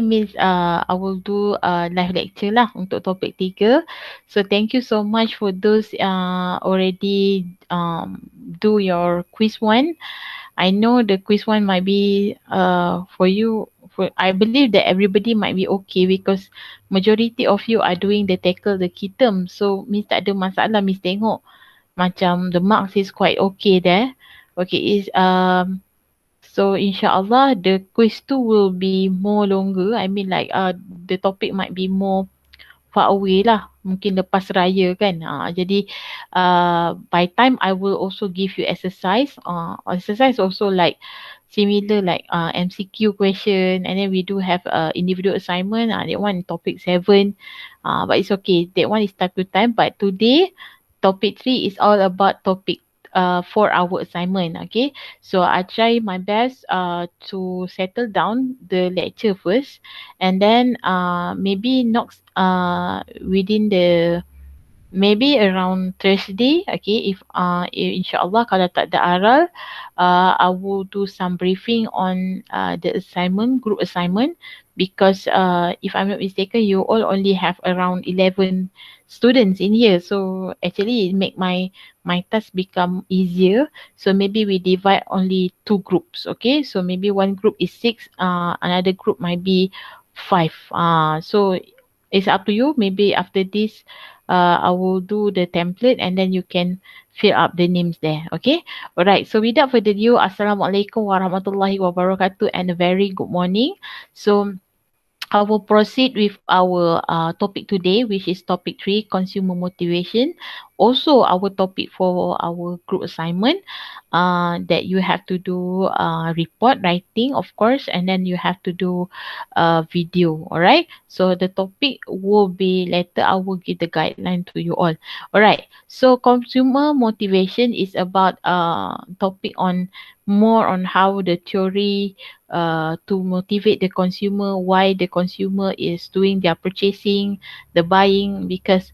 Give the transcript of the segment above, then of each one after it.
Miss, I will do live lecture lah untuk topik 3. So thank you so much for those already do your quiz 1. I know the quiz 1 might be for you. For I believe that everybody might be okay because majority of you are doing the tackle the key term. So Miss tak ada masalah. Miss tengok macam the marks is quite okay there. Okay, is so insyaAllah the quiz 2 will be more longer. I mean like the topic might be more far away lah. Mungkin lepas raya kan. Jadi by time I will also give you exercise. Exercise also like similar like MCQ question, and then we do have individual assignment. That one topic 7. But it's okay. That one is time to time. But today topic 3 is all about topic 4 hour assignment. Okay, so I try my best to settle down the lecture first, and then maybe not within the maybe around Thursday. Okay, if insyaAllah kalau tak ada aral, I will do some briefing on the assignment, group assignment, because if I'm not mistaken, you all only have around 11 students in here. So actually it make my task become easier. So maybe we divide only 2 groups. Okay, so maybe one group is 6, another group might be 5. So it's up to you. Maybe after this I will do the template and then you can fill up the names there. Okay. Alright. So without further ado, Assalamualaikum warahmatullahi wabarakatuh and a very good morning. So I will proceed with our topic today, which is topic 3, consumer motivation. Also, our topic for our group assignment, that you have to do report writing, of course, and then you have to do video. All right. So the topic will be later. I will give the guideline to you all. All right. So consumer motivation is about topic on more on how the theory to motivate the consumer, why the consumer is doing their purchasing, the buying, because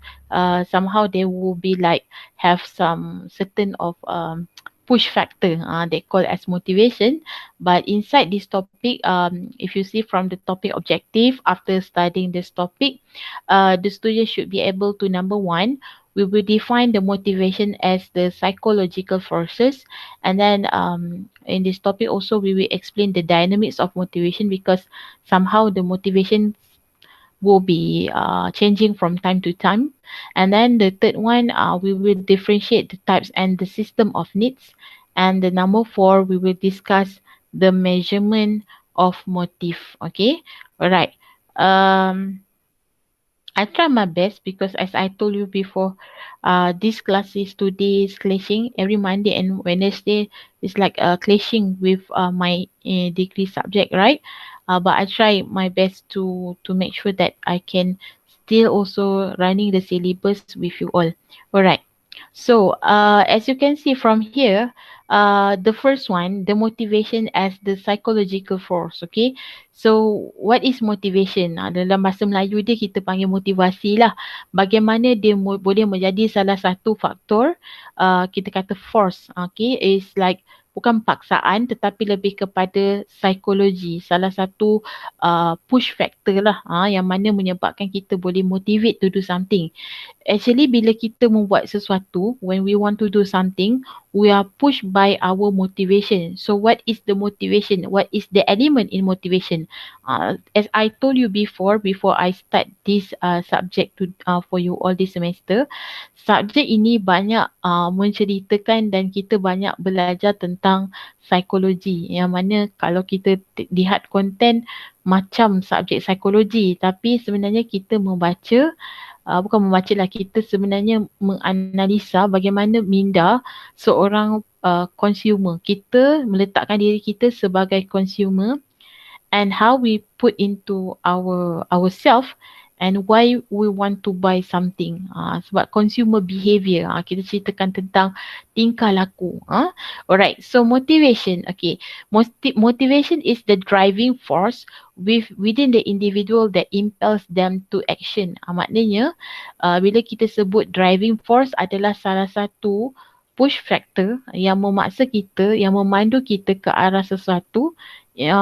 somehow they will be like have some certain of push factor they call as motivation. But inside this topic, if you see from the topic objective, after studying this topic, the student should be able to, number one, we will define the motivation as the psychological forces, and then in this topic also we will explain the dynamics of motivation, because somehow the motivation will be changing from time to time. And then the third one, we will differentiate the types and the system of needs. And the number 4, we will discuss the measurement of motive. Okay, all right. I try my best because as I told you before, this class is today's clashing. Every Monday and Wednesday is like clashing with my degree subject, right? But I try my best to make sure that I can still also running the syllabus with you all. All right. So as you can see from here, the first one, the motivation as the psychological force. Okay. So what is motivation? Dalam bahasa Melayu dia kita panggil motivasi lah. Bagaimana dia boleh menjadi salah satu faktor, kita kata force. Okay. Is like bukan paksaan tetapi lebih kepada psikologi. Salah satu push factor lah, yang mana menyebabkan kita boleh motivate to do something. Actually bila kita membuat sesuatu, when we want to do something, we are pushed by our motivation. So what is the motivation? What is the element in motivation? As I told you before I start this subject to for you all this semester, subjek ini banyak menceritakan dan kita banyak belajar tentang psikologi, yang mana kalau kita lihat konten macam subjek psikologi, tapi sebenarnya kita membaca, bukan membaca lah, kita sebenarnya menganalisa bagaimana minda seorang consumer. Kita meletakkan diri kita sebagai consumer and how we put into ourself and why we want to buy something. Sebab consumer behavior, kita ceritakan tentang tingkah laku. Alright, so motivation. Okay, motivation is the driving force within the individual that impels them to action. Maknanya bila kita sebut driving force adalah salah satu push factor yang memaksa kita, yang memandu kita ke arah sesuatu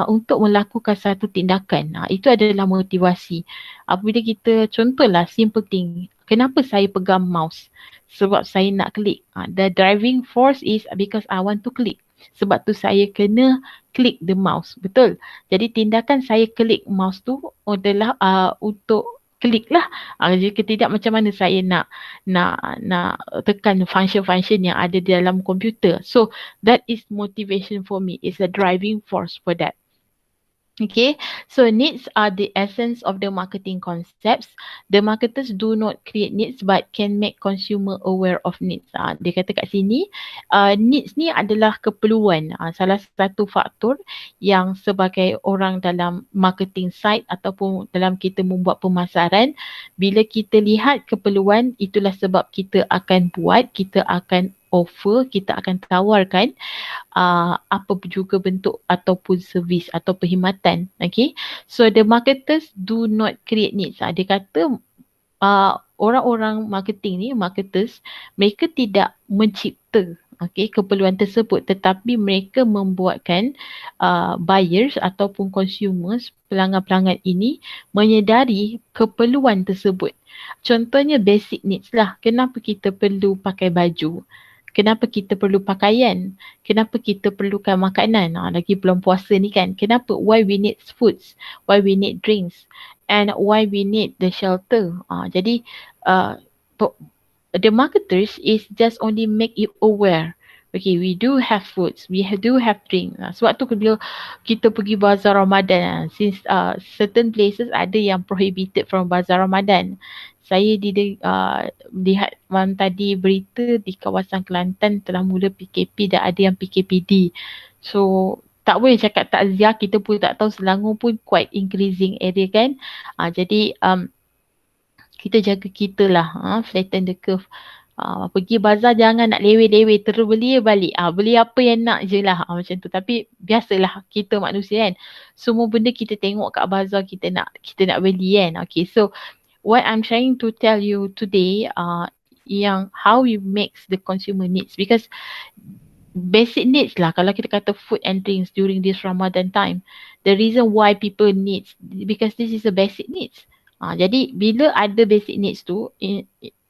untuk melakukan satu tindakan. Itu adalah motivasi. Apabila kita, contohlah simple thing, kenapa saya pegang mouse? Sebab saya nak klik. The driving force is because I want to click. Sebab tu saya kena klik the mouse. Betul? Jadi tindakan saya klik mouse tu adalah untuk klik lah. Jika tidak, macam mana saya nak tekan function-function yang ada di dalam komputer. So that is motivation for me. It's a driving force for that. Okay, so needs are the essence of the marketing concepts. The marketers do not create needs but can make consumer aware of needs. Dia kata kat sini, needs ni adalah keperluan. Salah satu faktor yang sebagai orang dalam marketing side ataupun dalam kita membuat pemasaran, bila kita lihat keperluan, itulah sebab kita akan buat, kita akan offer, kita akan tawarkan apa juga bentuk ataupun servis atau perkhidmatan. Okay, so the marketers do not create needs. Dia kata orang-orang marketing ni, marketers, mereka tidak mencipta keperluan tersebut, tetapi mereka membuatkan buyers ataupun consumers, pelanggan-pelanggan ini menyedari keperluan tersebut. Contohnya basic needs lah. Kenapa kita perlu pakai baju? Kenapa kita perlu pakaian? Kenapa kita perlukan makanan? Lagi belum puasa ni kan. Kenapa? Why we need foods? Why we need drinks? And why we need the shelter? Jadi the marketers is just only make you aware. Okay, we do have foods, do have drink. Sebab tu bila kita pergi bazar Ramadan, since certain places ada yang prohibited from bazar Ramadan. Saya lihat malam tadi berita di kawasan Kelantan telah mula PKP dan ada yang PKPD. So tak boleh cakap takziah, kita pun tak tahu, Selangor pun quite increasing area kan. Jadi kita jaga kita lah, flatten the curve. Pergi bazar jangan nak lewe-lewe, terus beli balik. Beli apa yang nak je lah, macam tu. Tapi biasalah kita manusia kan. Semua benda kita tengok kat bazar kita nak beli kan. Okay, so what I'm trying to tell you today, yang how we makes the consumer needs, because basic needs lah, kalau kita kata food and drinks during this Ramadan time, the reason why people needs, because this is a basic needs. Jadi bila ada basic needs tu,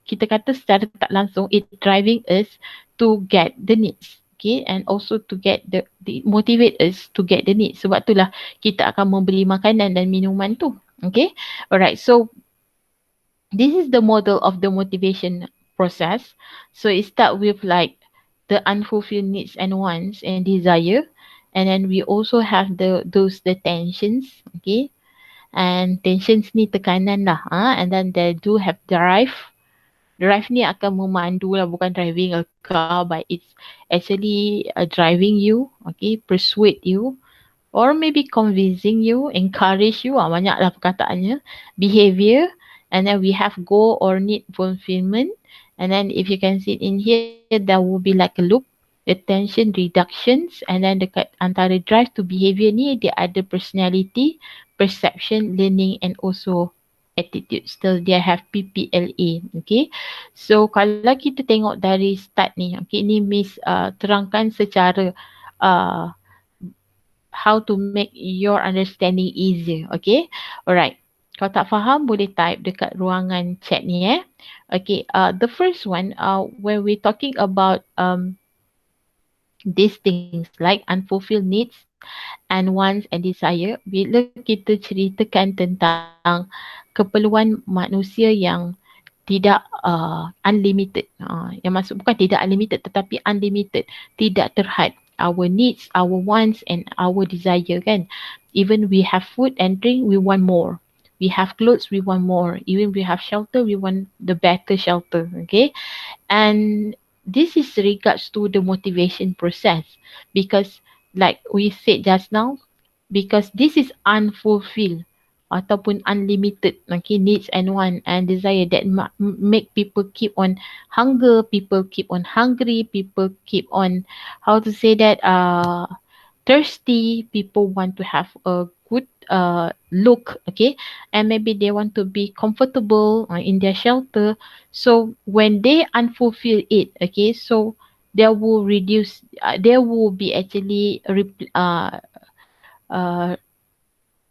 kita kata secara tak langsung, it driving us to get the needs. Okay, and also to get the motivate us to get the needs. Sebab itulah kita akan membeli makanan dan minuman tu. Okay, alright, so this is the model of the motivation process. So it start with like the unfulfilled needs and wants and desire, and then we also have the tensions. Okay, and tensions ni tekanan lah. And then they do have drive. Drive ni akan memandu lah, bukan driving a car, but it's actually driving you, okay, persuade you, or maybe convincing you, encourage you, banyak lah perkataannya. Behavior, and then we have goal or need fulfillment, and then if you can see in here, there will be like a loop, attention reductions, and then dekat antara drive to behavior ni, dia ada personality, perception, learning, and also attitude. Still dia have PPLA. Okay, so kalau kita tengok dari start ni, okay, ni Miss terangkan secara how to make your understanding easier. Okay, alright, kalau tak faham boleh type dekat ruangan chat ni. Okay, the first one, when we talking about these things like unfulfilled needs and wants and desire, bila kita ceritakan tentang keperluan manusia yang tidak unlimited, yang maksud bukan tidak unlimited tetapi unlimited, tidak terhad, our needs, our wants and our desire kan. Even we have food and drink, we want more. We have clothes, we want more. Even we have shelter, we want the better shelter. Okay, and this is regards to the motivation process, because like we said just now, because this is unfulfilled ataupun unlimited, okay, needs and want and desire that make people keep on hunger, people keep on hungry, people keep on, how to say that, thirsty, people want to have a good look, okay, and maybe they want to be comfortable in their shelter. So when they unfulfill it, okay, so there will reduce, there will be actually uh,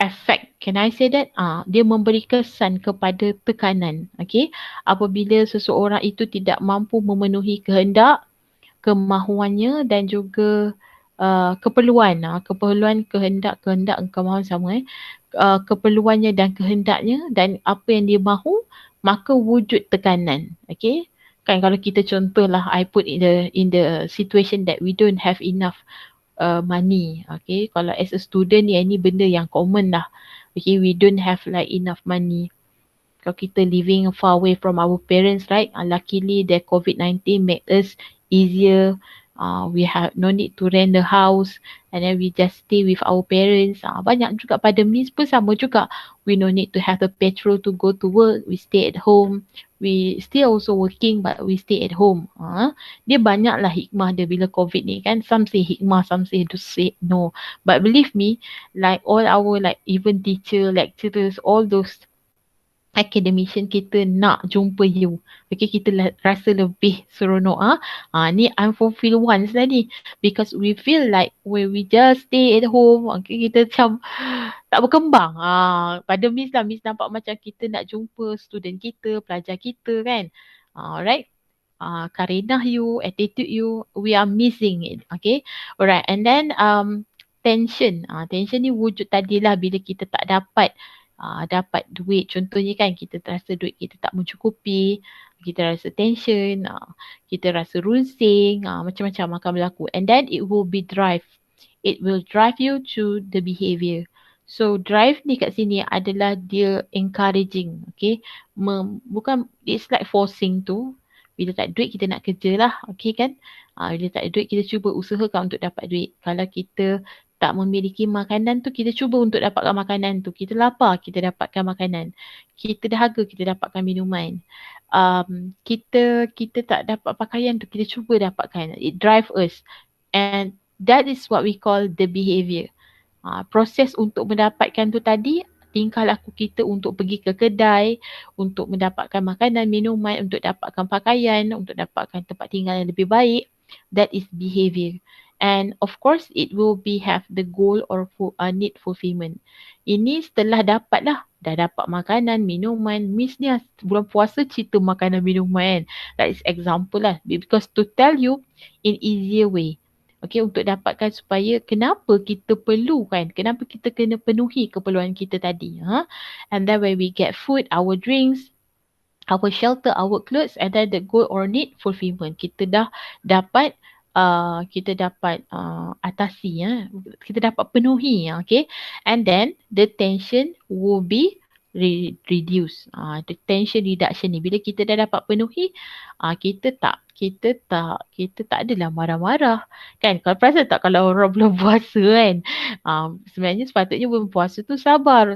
effect, can I say that, dia memberi kesan kepada tekanan. Okay, apabila seseorang itu tidak mampu memenuhi kehendak, kemahuannya dan juga keperluan, kehendak kemahuan sama, keperluannya dan kehendaknya dan apa yang dia mahu, maka wujud tekanan. Okay, kan kalau kita contohlah, I put in the situation that we don't have enough money. Okay, kalau as a student ni, ini benda yang common lah. Okay, we don't have like enough money. Kalau kita living far away from our parents, right? Luckily, the COVID-19 made us easier. We have no need to rent the house, and then we just stay with our parents. Banyak juga pada Miss pun sama juga. We no need to have the petrol to go to work. We stay at home. We still also working, but we stay at home. Dia banyaklah hikmah dia bila COVID ni kan. Some say hikmah, some say to say no. But believe me, like all our like even teacher, lecturers, all those academician, kita nak jumpa you. Okay, kita rasa lebih seronok. Ni unfulfilled ones lah ni. Because we feel like when we just stay at home, okay, kita macam tak berkembang. Pada Miss lah, Miss nampak macam kita nak jumpa student kita, pelajar kita kan. Alright. Karenah you, attitude you, we are missing it. Okay. Alright. And then tension. Tension ni wujud tadilah bila kita tak dapat duit. Contohnya kan, kita rasa duit kita tak mencukupi, kita rasa tension, kita rasa runsing, macam-macam akan berlaku. And then it will be drive. It will drive you to the behavior. So drive ni kat sini adalah dia encouraging. Okay. Bukan, it's like forcing tu. Bila tak ada duit, kita nak kerja lah. Okay kan. Bila tak ada duit, kita cuba usahakan untuk dapat duit. Kalau kita tak memiliki makanan tu, kita cuba untuk dapatkan makanan tu. Kita lapar, kita dapatkan makanan. Kita dahaga, kita dapatkan minuman. Kita tak dapat pakaian tu, kita cuba dapatkan. It drive us. And that is what we call the behavior. Proses untuk mendapatkan tu tadi, tingkah laku kita untuk pergi ke kedai, untuk mendapatkan makanan, minuman, untuk dapatkan pakaian, untuk dapatkan tempat tinggal yang lebih baik. That is behavior. And of course, it will be have the goal or need fulfillment. Ini setelah dapat lah. Dah dapat makanan, minuman. Miss ni bulan puasa cerita makanan, minuman kan. That is example lah. Because to tell you in easier way. Okay, untuk dapatkan supaya kenapa kita perlukan, kenapa kita kena penuhi keperluan kita tadi. And then when we get food, our drinks, our shelter, our clothes, and then the goal or need fulfillment. Kita dah dapat atasi, kita dapat penuhi, okay. And then the tension will be reduce. The tension reduction ni bila kita dah dapat penuhi, kita tak adalah marah-marah kan. Kalau perasan tak, kalau orang belum puasa kan, sebenarnya sepatutnya belum puasa tu sabar,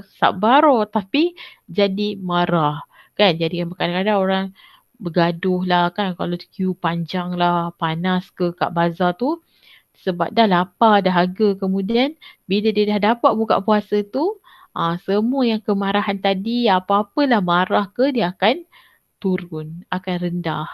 tapi jadi marah kan. Jadi kadang-kadang orang bergaduh lah kan, kalau queue panjang lah, panas ke kat bazar tu, sebab dah lapar, dahaga. Kemudian bila dia dah dapat buka puasa tu, semua yang kemarahan tadi, apa-apalah marah ke, dia akan turun, akan rendah.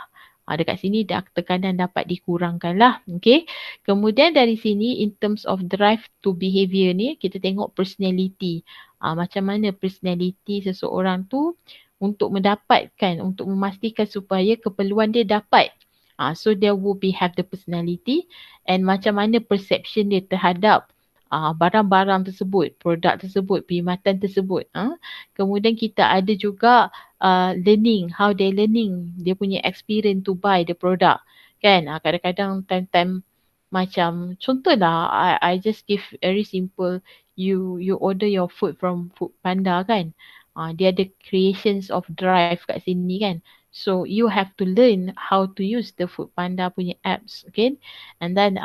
Dekat sini dah tekanan dapat dikurangkan lah. Okay. Kemudian dari sini, in terms of drive to behavior ni, kita tengok personality. Macam mana personality seseorang tu untuk mendapatkan, untuk memastikan supaya keperluan dia dapat. So there will be have the personality, and macam mana perception dia terhadap barang-barang tersebut, produk tersebut, perkhidmatan tersebut. Kemudian kita ada juga learning, how they learning, dia punya experience to buy the product. Kan, kadang-kadang time-time macam contohlah, I just give very simple, you order your food from Food Panda kan. Dia ada creations of drive kat sini kan. So you have to learn how to use the Food Panda punya apps, okay? And then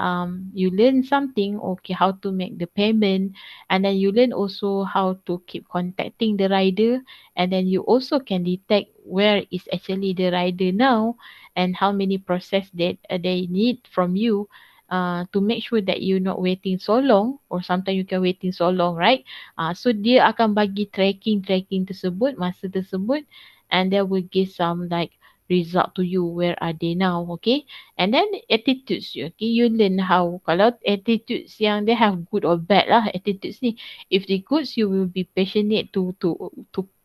you learn something, okay, how to make the payment, and then you learn also how to keep contacting the rider, and then you also can detect where is actually the rider now, and how many process that they need from you. To make sure that you not waiting so long, or sometimes you can waiting so long, right? So dia akan bagi tracking tersebut, masa tersebut, and they will give some like result to you. Where are they now? Okay. And then attitudes you. Okay. You learn how. Kalau attitudes yang they have good or bad lah. Attitudes ni. If they good, you will be passionate to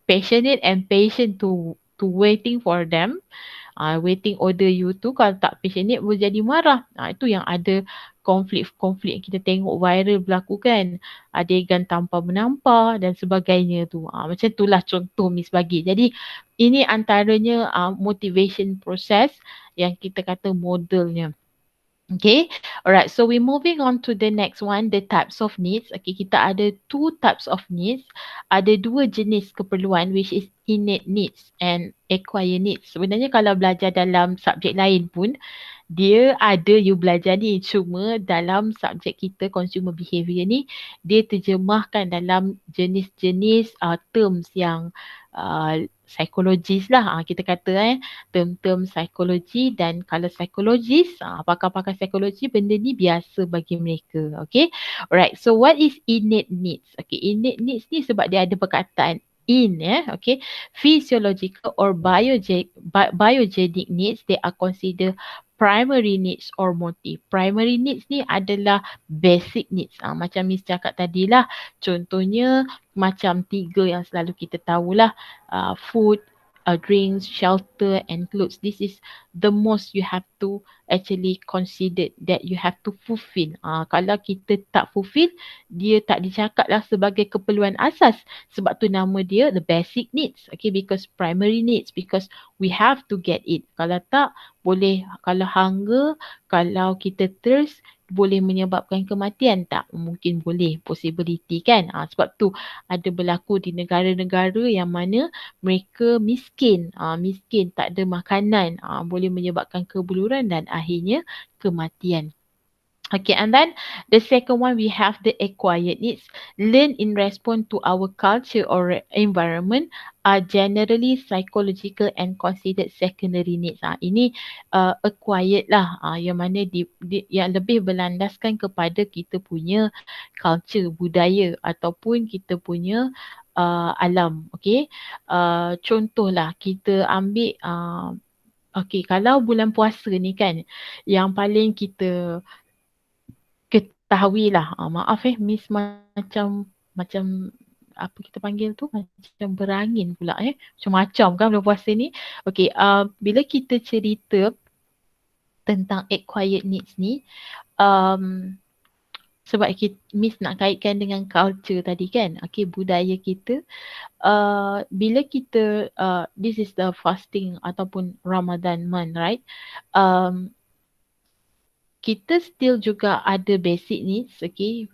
passionate and patient to waiting for them. Waiting order you tu kalau tak passionate boleh jadi marah. Itu yang ada konflik-konflik yang kita tengok viral berlaku kan. Adegan tanpa menampar dan sebagainya tu. Macam itulah contoh Miss bagi. Jadi ini antaranya motivation process yang kita kata modelnya. Okay, alright. So we moving on to the next one, the types of needs. Okay, kita ada two types of needs. Ada dua jenis keperluan, which is innate needs and acquired needs. Sebenarnya kalau belajar dalam subjek lain pun, dia ada you belajar ni, cuma dalam subjek kita consumer behavior ni dia terjemahkan dalam jenis-jenis terms yang psikologis lah, kita kata term-term psikologi. Dan kalau psikologis, pakar-pakar psikologi, benda ni biasa bagi mereka. Okay, alright. So what is innate needs? Okay, innate needs ni sebab dia ada perkataan in, okay, physiological or biogenic needs, they are considered primary needs or motive. Primary needs ni adalah basic needs. Macam Miss cakap tadi lah. Contohnya macam 3 yang selalu kita tahulah. Food, drinks, shelter and clothes. This is the most you have to actually consider that you have to fulfill. Kalau kita tak fulfill, dia tak dicakap lah sebagai keperluan asas. Sebab tu nama dia the basic needs. Okay, because primary needs, because we have to get it. Kalau tak, boleh, kalau hunger, kalau kita thirst, boleh menyebabkan kematian tak? Mungkin boleh, possibility kan. Sebab tu ada berlaku di negara-negara yang mana mereka miskin, miskin tak ada makanan, boleh menyebabkan kebuluran dan akhirnya kematian. Okay, and then the second one we have the acquired needs. Learn in response to our culture or environment are generally psychological and considered secondary needs. Ini acquired lah, yang mana yang lebih berlandaskan kepada kita punya culture, budaya ataupun kita punya alam. Okay, contohlah kita ambil okay, kalau bulan puasa ni kan, yang paling kita ketahui lah, maaf Miss macam apa kita panggil tu, macam berangin pula macam-macam kan bulan puasa ni. Okay, bila kita cerita tentang acquired needs ni, sebab Miss nak kaitkan dengan culture tadi kan, okay, budaya kita. Bila kita this is the fasting ataupun Ramadan month, right? Kita still juga ada basic needs, okay,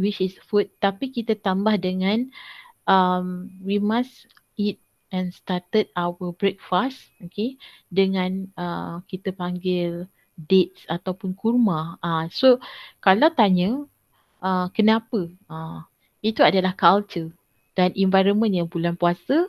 which is food, tapi kita tambah dengan we must eat and started our breakfast, okay, dengan kita panggil dates ataupun kurma. So kalau tanya kenapa, itu adalah culture dan environment yang bulan puasa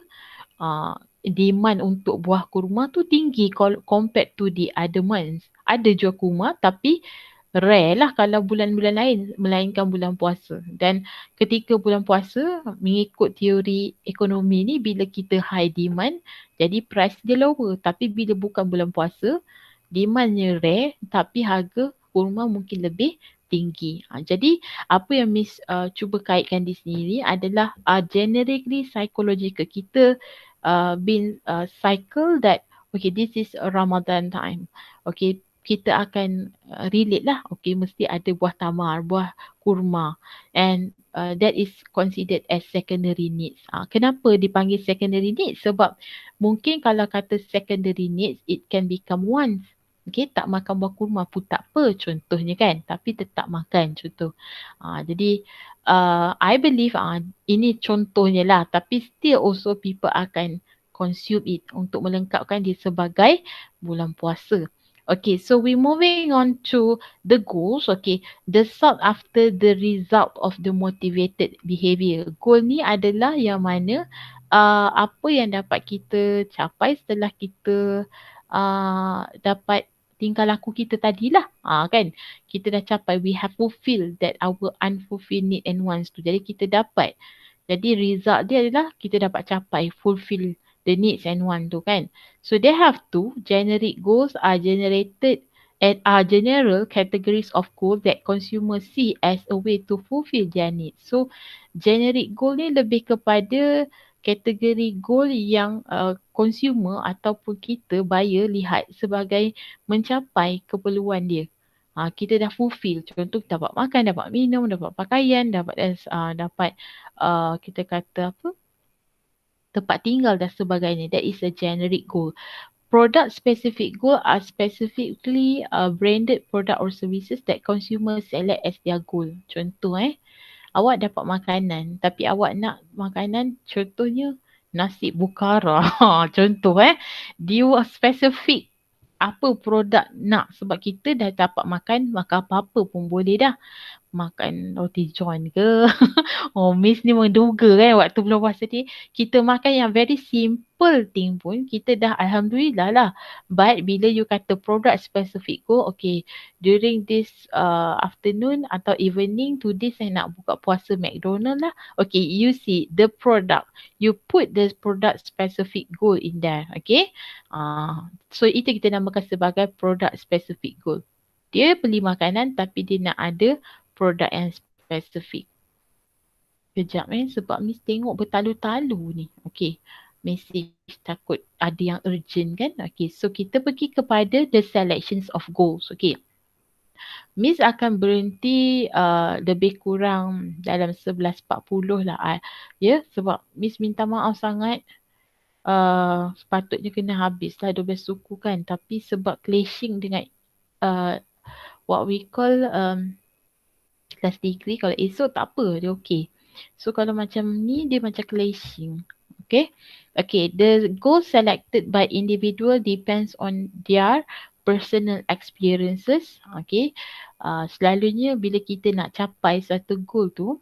demand untuk buah kurma tu tinggi compared to the other months. Ada jual kurma tapi rare lah kalau bulan-bulan lain melainkan bulan puasa. Dan ketika bulan puasa, mengikut teori ekonomi ni, bila kita high demand, jadi price dia lower. Tapi bila bukan bulan puasa, demandnya rare tapi harga kurma mungkin lebih tinggi. Jadi apa yang Miss cuba kaitkan di sini adalah generically psychological. Kita been cycle that okay, this is a Ramadan time. Okay, kita akan relate lah. Okay, mesti ada buah tamar, buah kurma, and that is considered as secondary needs. Kenapa dipanggil secondary needs? Sebab mungkin kalau kata secondary needs, it can become wants. Okay, tak makan buah kurma pun tak apa contohnya kan, tapi tetap makan contoh. Jadi I believe ini contohnya lah, tapi still also people akan consume it untuk melengkapkan dia sebagai bulan puasa. Okay, so we moving on to the goals. Okay, the sought after the result of the motivated behavior. Goal ni adalah yang mana apa yang dapat kita capai setelah kita dapat tingkah laku kita tadilah, kan, kita dah capai, we have fulfilled that our unfulfilled need and wants tu, jadi kita dapat, jadi result dia adalah kita dapat capai, fulfill the needs and want tu kan. So they have to generic goals are generated and are general categories of goal that consumers see as a way to fulfill their needs. So generic goal ni lebih kepada kategori goal yang consumer ataupun kita buyer lihat sebagai mencapai keperluan dia. Kita dah fulfill. Contoh kita dapat makan, dapat minum, dapat pakaian, dapat kita kata apa? Tempat tinggal dan sebagainya. That is a generic goal. Product specific goal are specifically branded product or services that consumers select as their goal. Contoh awak dapat makanan tapi awak nak makanan contohnya nasi bukara. Contoh dia specific apa produk nak sebab kita dah dapat makan apa-apa pun boleh dah. Makan roti john ke. Oh, Miss ni menduga waktu bulan puasa ni. Kita makan yang very simple thing pun kita dah Alhamdulillah lah. But bila you kata product specific go, okay, during this afternoon atau evening today saya nak buka puasa McDonald lah. Okay, you see the product. You put the product specific goal in there. Okay. So itu kita namakan sebagai product specific goal. Dia beli makanan tapi dia nak ada produk yang spesifik. Kejap sebab Miss tengok bertalu-talu ni. Okay. Message takut ada yang urgent kan. Okay. So kita pergi kepada the selections of goals. Okay. Miss akan berhenti lebih kurang dalam 11.40 lah. Ya. Sebab Miss minta maaf sangat. Sepatutnya kena habis lah 12 suku kan. Tapi sebab clashing dengan what we call class degree, kalau esok tak apa, dia okay. So kalau macam ni dia macam clashing. Okay. Okay, the goal selected by individual depends on their personal experiences. Okay. Selalunya bila kita nak capai satu goal tu,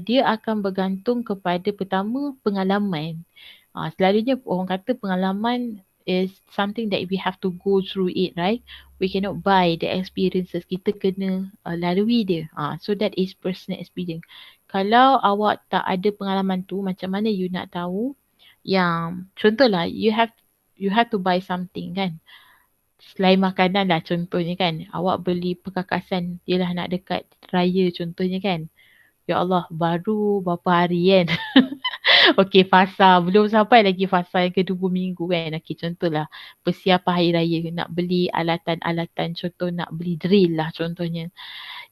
dia akan bergantung kepada pertama pengalaman. Selalunya orang kata pengalaman is something that we have to go through it, right? We cannot buy the experiences. Kita kena lalui dia. So that is personal experience. Kalau awak tak ada pengalaman tu, macam mana you nak tahu yang contohlah you have to buy something kan. Selain makanan lah contohnya kan. Awak beli perkakasan ialah nak dekat raya contohnya kan. Ya Allah, baru berapa hari kan. Okey, fasa. Belum sampai lagi fasa yang kedua minggu kan. Okey, contohlah. Persiapan hari raya. Nak beli alatan-alatan. Contoh nak beli drill lah contohnya.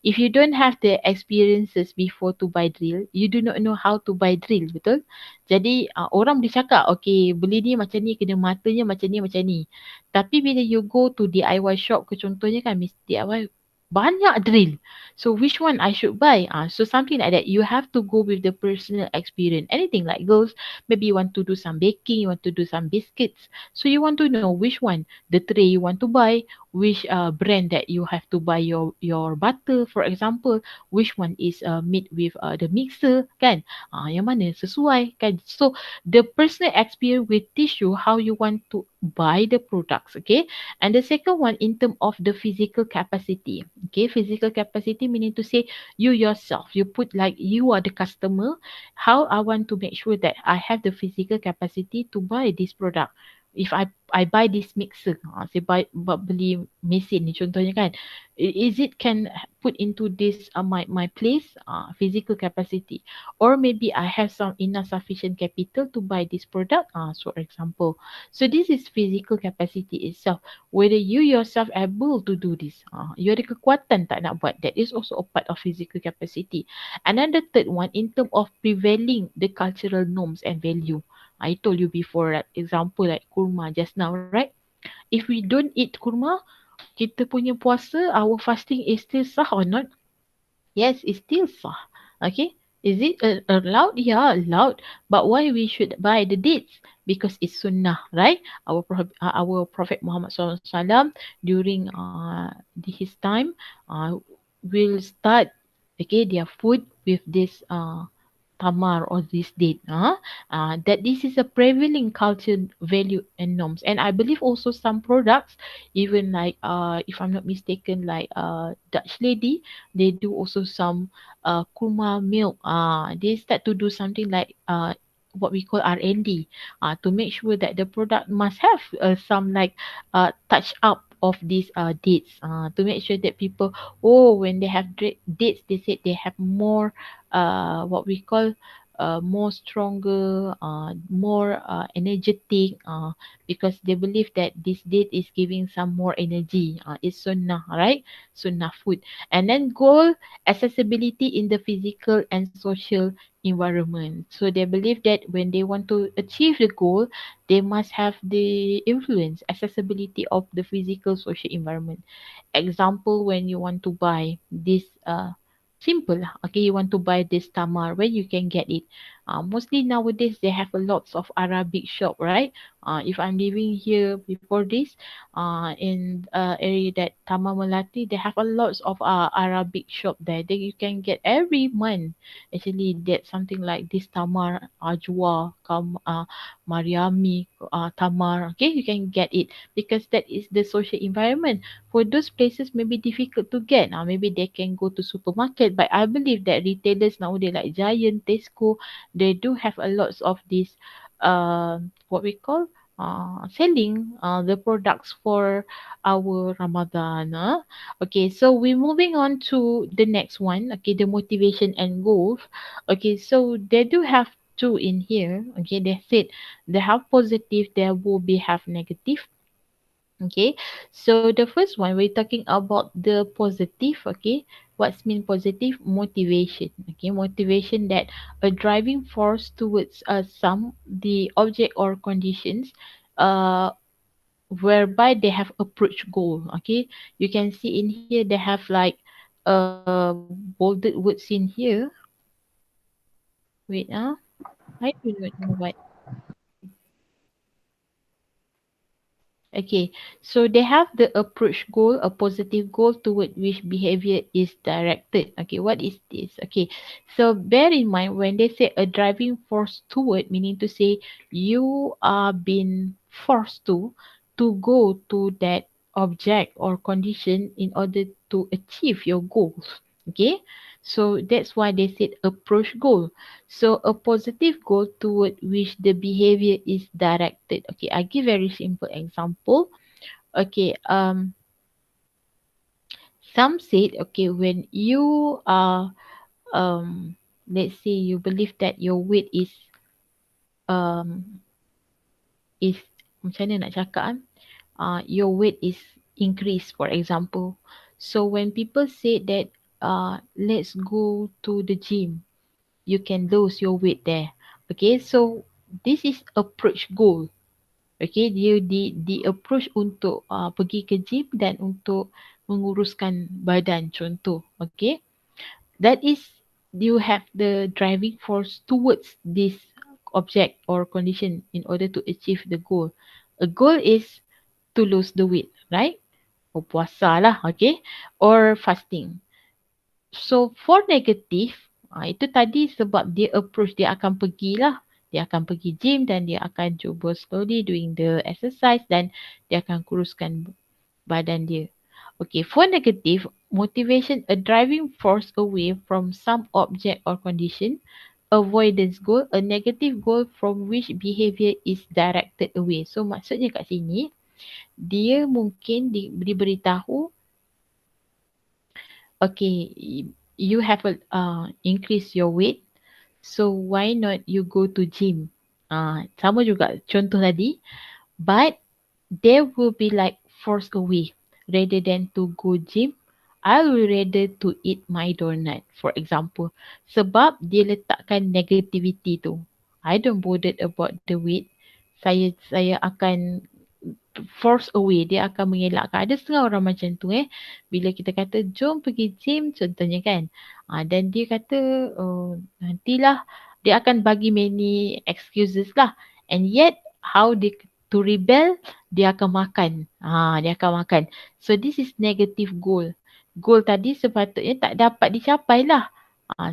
If you don't have the experiences before to buy drill, you do not know how to buy drill, betul? Jadi orang boleh cakap, okay, beli ni macam ni, kena matanya macam ni, macam ni. Tapi bila you go to DIY shop ke contohnya kan, Miss DIY banyak drill. So which one I should buy? So something like that. You have to go with the personal experience. Anything like girls, maybe you want to do some baking, you want to do some biscuits. So you want to know which one, the tray you want to buy, which brand that you have to buy your butter, for example, which one is made with the mixer, kan? Yang mana sesuai, kan? So the personal experience will teach you how you want to buy the products, okay? And the second one, in terms of the physical capacity, okay? Physical capacity meaning to say you yourself, you put like you are the customer, how I want to make sure that I have the physical capacity to buy this product. If I buy this mixer, saya beli mesin ni contohnya kan, is it can put into this my place, physical capacity, or maybe I have some enough sufficient capital to buy this product, so example. So this is physical capacity itself, whether you yourself able to do this, you ada kekuatan tak nak buat, that is also a part of physical capacity. And then the third one, in terms of prevailing the cultural norms and value. I told you before, right? Example like kurma just now, right? If we don't eat kurma, kita punya puasa, our fasting is still sah or not? Yes, it's still sah. Okay? Is it allowed? Yeah, allowed. But why we should buy the dates? Because it's sunnah, right? Our Prophet Muhammad SAW during his time will start, okay, their food with this tamar or this date, that this is a prevailing culture, value and norms. And I believe also some products, even like if I'm not mistaken, like Dutch lady, they do also some kurma milk. They start to do something like what we call R&D, to make sure that the product must have some like touch up of these dates, to make sure that people, oh, when they have dates, they said they have more what we call more stronger, more energetic, because they believe that this date is giving some more energy. It's sunnah, right? Sunnah food. And then goal, accessibility in the physical and social environment. So they believe that when they want to achieve the goal, they must have the influence, accessibility of the physical social environment. Example, when you want to buy this simple lah. Okay, you want to buy this tamar, where you can get it. Mostly nowadays they have a lots of Arabic shop, right? If I'm living here before this, in area that Taman Melati, they have a lots of Arabic shop there. Then you can get every month. Actually, that something like this tamar, ajwa, mariami, tamar. Okay, you can get it because that is the social environment. For those places maybe difficult to get. Maybe they can go to supermarket, but I believe that retailers nowadays like Giant, Tesco, they do have a lots of this what we call selling the products for our Ramadan. Okay, so we're moving on to the next one. Okay, the motivation and goals. Okay, so they do have two in here. Okay, they said they have positive, there will be have negative. Okay, so the first one we're talking about the positive. Okay, what's mean positive? Motivation. Okay, motivation, that a driving force towards some the object or conditions uh whereby they have approach goal. Okay, you can see in here they have like bolded words in here. Wait, I do not know what. Okay, so they have the approach goal, a positive goal toward which behavior is directed. Okay, what is this? Okay, so bear in mind when they say a driving force toward, meaning to say you are being forced to go to that object or condition in order to achieve your goals. Okay, so that's why they said approach goal. So a positive goal toward which the behavior is directed. Okay, I give very simple example. Okay, some said, okay, when you are let's say you believe that your weight um is macam mana nak cakap your weight is increased, for example. So when people say that let's go to the gym, you can lose your weight there. Okay, so this is approach goal. Okay, dia di approach untuk pergi ke gym dan untuk menguruskan badan contoh. Okay, that is, you have the driving force towards this object or condition in order to achieve the goal. A goal is to lose the weight, right? Or puasa lah, okay? Or fasting. So for negative, itu tadi sebab dia approach, dia akan pergilah. Dia akan pergi gym dan dia akan cuba slowly doing the exercise dan dia akan kuruskan badan dia. Okay, for negative, motivation, a driving force away from some object or condition. Avoidance goal, a negative goal from which behavior is directed away. So maksudnya kat sini, dia mungkin diberitahu, okay, you have a increase your weight, so why not you go to gym? Sama juga contoh tadi, but there will be like forced away. Rather than to go gym, I will rather to eat my donut, for example. Sebab dia letakkan negativity tu. I don't bothered about the weight. Saya akan force away, dia akan mengelakkan. Ada setengah orang macam tu bila kita kata jom pergi gym contohnya kan, dan dia kata nantilah, dia akan bagi many excuses lah, and yet how they to rebel, dia akan makan, dia akan makan. So this is negative goal. Goal tadi sepatutnya tak dapat dicapai lah.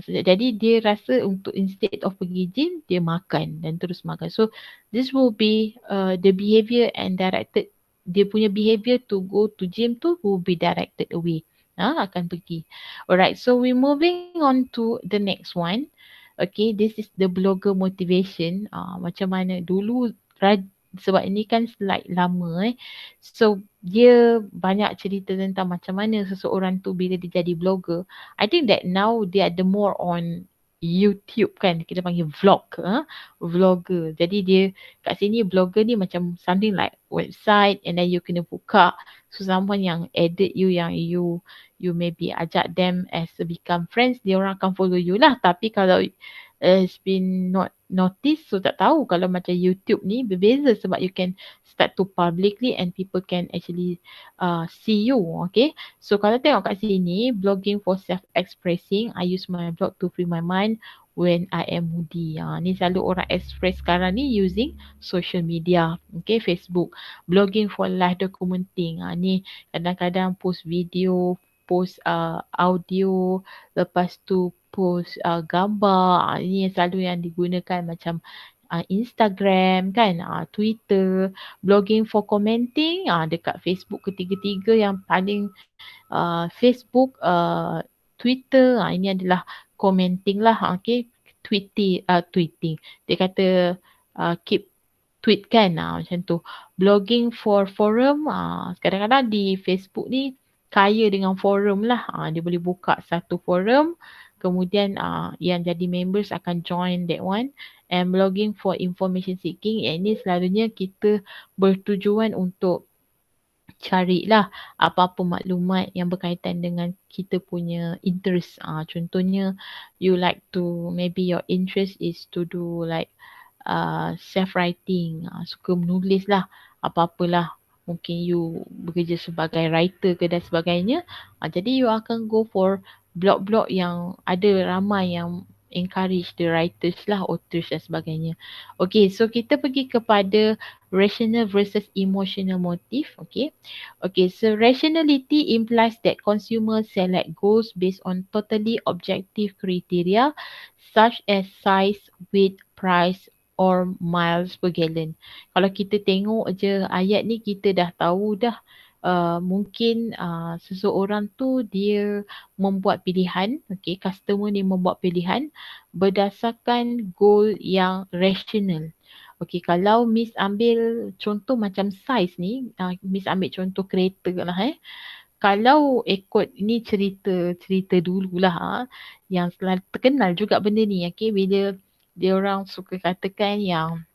Jadi dia rasa untuk instead of pergi gym, dia makan dan terus makan. So this will be the behavior and directed, dia punya behavior to go to gym tu will be directed away. Akan pergi. Alright, so we moving on to the next one. Okay, this is the blogger motivation. Macam mana dulu sebab ini kan slide lama so dia banyak cerita tentang macam mana seseorang tu bila dia jadi blogger. I think that now they are the more on YouTube kan, kita panggil vlog, vlogger. Jadi dia kat sini blogger ni macam something like website and then you kena buka, so someone yang edit you, yang you maybe ajak them as to become friends, dia orang akan follow you lah. Tapi kalau it's been not noticed, so tak tahu kalau macam YouTube ni berbeza sebab you can start to publicly and people can actually see you. Okay, so kalau tengok kat sini, blogging for self-expressing, I use my blog to free my mind when I am moody. Ni selalu orang express sekarang ni using social media. Okay, Facebook. Blogging for life documenting. Ni kadang-kadang post video, post audio, lepas tu post gambar. Ini yang selalu yang digunakan macam Instagram kan, Twitter. Blogging for commenting dekat Facebook, ketiga-tiga yang paling Facebook, Twitter, ini adalah commenting lah. Okay, tweeting. Dia kata keep tweet kan, macam tu. Blogging for forum, kadang-kadang di Facebook ni kaya dengan forum lah. Dia boleh buka satu forum, kemudian yang jadi members akan join that one. And blogging for information seeking, ini selalunya kita bertujuan untuk carilah apa-apa maklumat yang berkaitan dengan kita punya interest. Contohnya you like to, maybe your interest is to do like self-writing, suka menulis lah, apa-apalah. Mungkin you bekerja sebagai writer ke dan sebagainya. Jadi you akan go for blog-blog yang ada ramai yang encourage the writers lah, authors dan sebagainya. Okay, so kita pergi kepada rational versus emotional motive. Okay, so rationality implies that consumers select goals based on totally objective criteria such as size, weight, price, or miles per gallon. Kalau kita tengok je ayat ni, kita dah tahu dah mungkin seseorang tu dia membuat pilihan, okay, customer ni membuat pilihan berdasarkan goal yang rational. Okay, kalau Miss ambil contoh macam size ni, Miss ambil contoh kereta lah Kalau ikut ni cerita dululah yang selalu terkenal juga benda ni, okay, bila dia orang suka katakan yang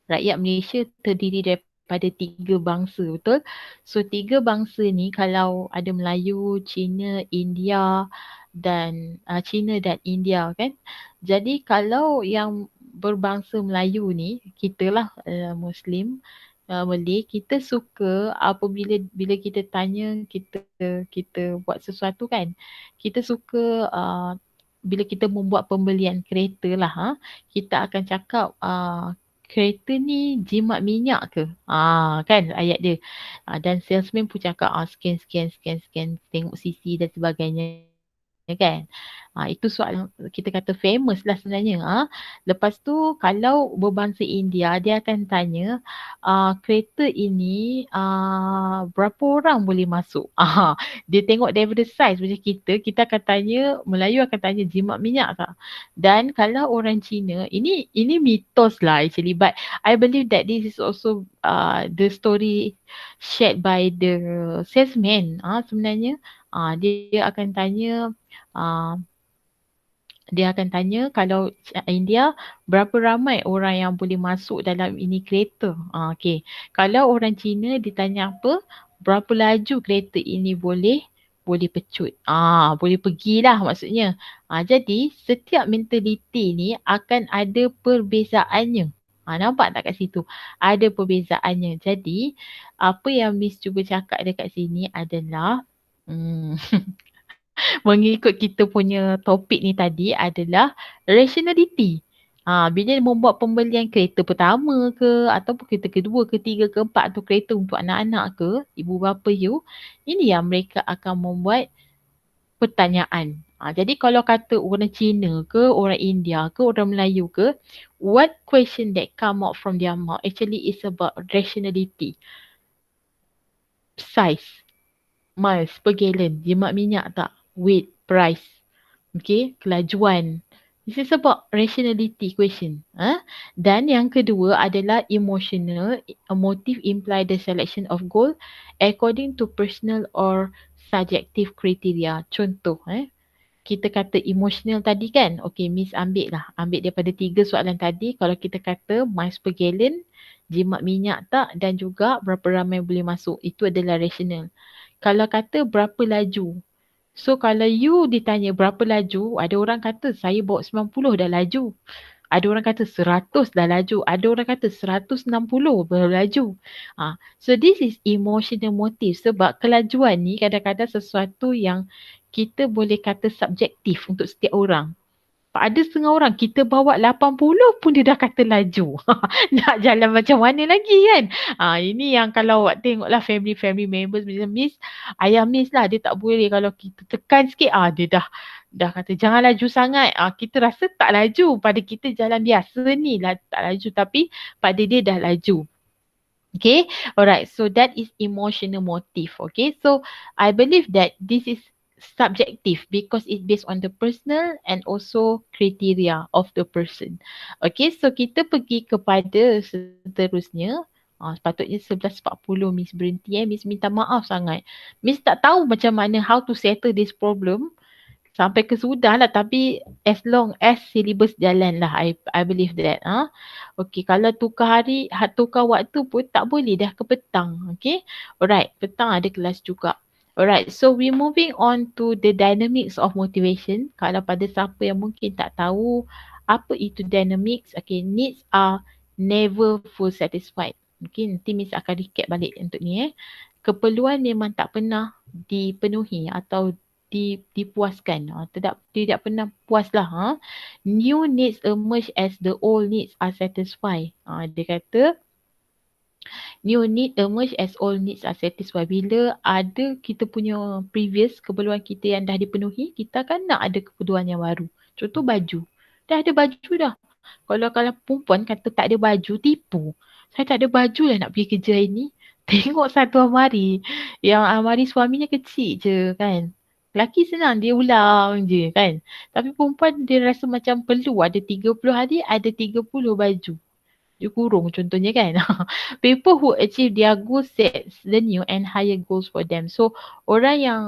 rakyat Malaysia terdiri daripada 3 bangsa, betul? So 3 bangsa ni kalau ada Melayu, Cina, India dan Cina dan India kan. Jadi kalau yang berbangsa Melayu ni, kita lah Muslim, Malay, kita suka apabila kita tanya, kita buat sesuatu kan, kita suka bila kita membuat pembelian kereta lah, kita akan cakap kereta ni jimat minyak ke? Kan ayat dia. Dan salesman pun cakap scan, tengok CC dan sebagainya kan. Itu soalan kita kata famous lah sebenarnya. Lepas tu kalau berbangsa India, dia akan tanya kereta ini berapa orang boleh masuk. Dia tengok daripada size macam kita akan tanya, Melayu akan tanya jimat minyak tak. Dan kalau orang Cina, ini mitos lah actually, but I believe that this is also the story shared by the salesman. Sebenarnya dia akan tanya kalau India, berapa ramai orang yang boleh masuk dalam ini kereta. Okay. Kalau orang Cina ditanya apa, berapa laju kereta ini boleh pecut. Boleh pergilah maksudnya. Jadi setiap mentaliti ni akan ada perbezaannya. Nampak tak kat situ? Ada perbezaannya. Jadi apa yang Miss cuba cakap dekat sini adalah mengikut kita punya topik ni tadi adalah rationality. Bila membuat pembelian kereta pertama ke, ataupun kereta kedua, ketiga, keempat, atau kereta untuk anak-anak ke, ibu bapa you, ini yang mereka akan membuat pertanyaan. Jadi kalau kata orang Cina ke, orang India ke, orang Melayu ke, what question that come out from their mouth actually is about rationality. Size, miles per gallon, jimat minyak tak, weight, price, okay, kelajuan, This is about rationality question. Dan yang kedua adalah emotional. A motive imply the selection of goal according to personal or subjective criteria. Contoh, kita kata emotional tadi kan. Okay, Miss ambil lah. Ambil daripada 3 soalan tadi. Kalau kita kata miles per gallon, jimat minyak tak dan juga berapa ramai boleh masuk. Itu adalah rational. Kalau kata berapa laju. So kalau you ditanya berapa laju, ada orang kata saya bawa 90 dah laju. Ada orang kata 100 dah laju. Ada orang kata 160 baru laju. So this is emotional motive sebab kelajuan ni kadang-kadang sesuatu yang kita boleh kata subjektif untuk setiap orang. Ada setengah orang kita bawa 80 pun dia dah kata laju. Nak jalan macam mana lagi kan? Ini yang kalau awak tengoklah family members macam Miss, ayah Miss lah dia tak boleh kalau kita tekan sikit dia dah kata jangan laju sangat. Kita rasa tak laju, pada kita jalan biasa ni lah tak laju tapi pada dia dah laju. Okay, alright. So that is emotional motive. Okay, so I believe that this is subjective because it's based on the personal and also criteria of the person. Okay, so kita pergi kepada seterusnya. Sepatutnya 11.40 Miss berhenti. Miss minta maaf sangat. Miss tak tahu macam mana how to settle this problem. Sampai ke sudah lah tapi as long as syllabus jalan lah I believe that. Okay, kalau tukar hari, tukar waktu pun tak boleh dah ke petang. Okay, alright, petang ada kelas juga. Alright, so we moving on to the dynamics of motivation. Kalau pada siapa yang mungkin tak tahu apa itu dynamics, okay, needs are never full satisfied. Okay, nanti Miss akan recap balik untuk ni. Keperluan memang tak pernah dipenuhi atau dipuaskan. Tidak pernah puas lah. New needs emerge as the old needs are satisfied. Dia kata new need emerge as old needs are satisfied. Bila ada kita punya previous keperluan kita yang dah dipenuhi, kita kan nak ada keperluan yang baru. Contoh baju. Dah ada baju dah. Kalau perempuan kata tak ada baju, tipu. Saya tak ada baju lah nak pergi kerja ini. Tengok satu almari. Yang almari suaminya kecil je kan. Lelaki senang dia ulang je kan. Tapi perempuan dia rasa macam perlu ada 30 hari ada 30 baju. Dia kurung contohnya kan. People who achieve their goals sets the new and higher goals for them. So orang yang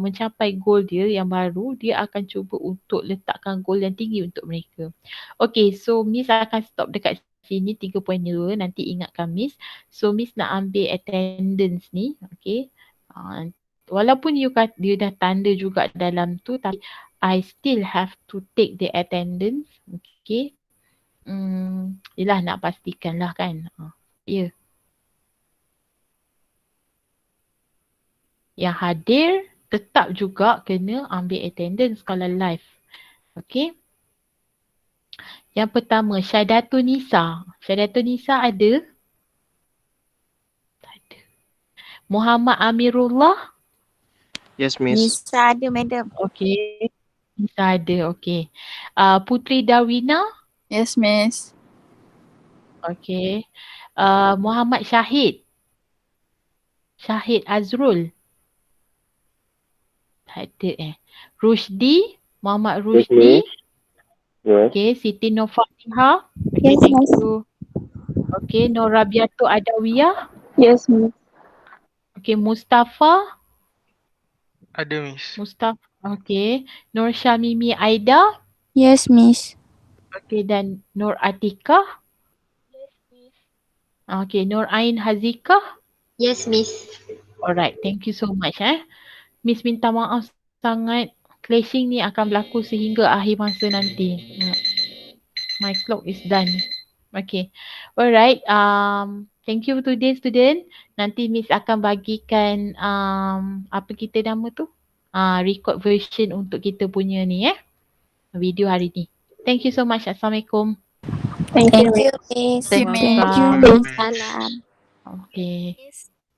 mencapai goal dia yang baru, dia akan cuba untuk letakkan goal yang tinggi untuk mereka. Okay, so Miss akan stop dekat sini 3.2. Nanti ingatkan Miss. So Miss nak ambil attendance ni. Okay. Walaupun you dah tanda juga dalam tu, tapi I still have to take the attendance. Okay. Yelah nak pastikan lah kan. Ya. Yang hadir tetap juga kena ambil attendance kalau live. Okay. Yang pertama, Syahdatun Nisa. Syahdatun Nisa ada? Tak ada. Muhammad Amirullah? Yes, Miss. Nisa ada, Madam. Okay. Nisa ada, okay. Putri Darwina? Yes, Miss. Okay. Muhammad Syahid? Syahid Azrul? Tak ada Rushdi? Muhammad Rushdi? Yes. Okay. Siti Nurfatiha? Okay, Yes, thank Miss. you. Okay. Nur Rabiatul Adawiyah? Yes, Miss. Okay. Mustafa? Ada, Miss. Mustafa. Okay. Nur Syamimi Aida? Yes, Miss. Okay. Dan Nur Atikah? Okay. Nur Ain Hazikah? Yes, Miss. Alright. Thank you so much. Miss minta maaf sangat. Clashing ni akan berlaku sehingga akhir masa nanti. My clock is done. Okay. Alright. Thank you today student. Nanti Miss akan bagikan apa kita nama tu? Record version untuk kita punya ni video hari ni. Thank you so much. Assalamualaikum. Thank you, Miss. Thank you, Thank you, Miss. Miss. Salam. Okay. Yes.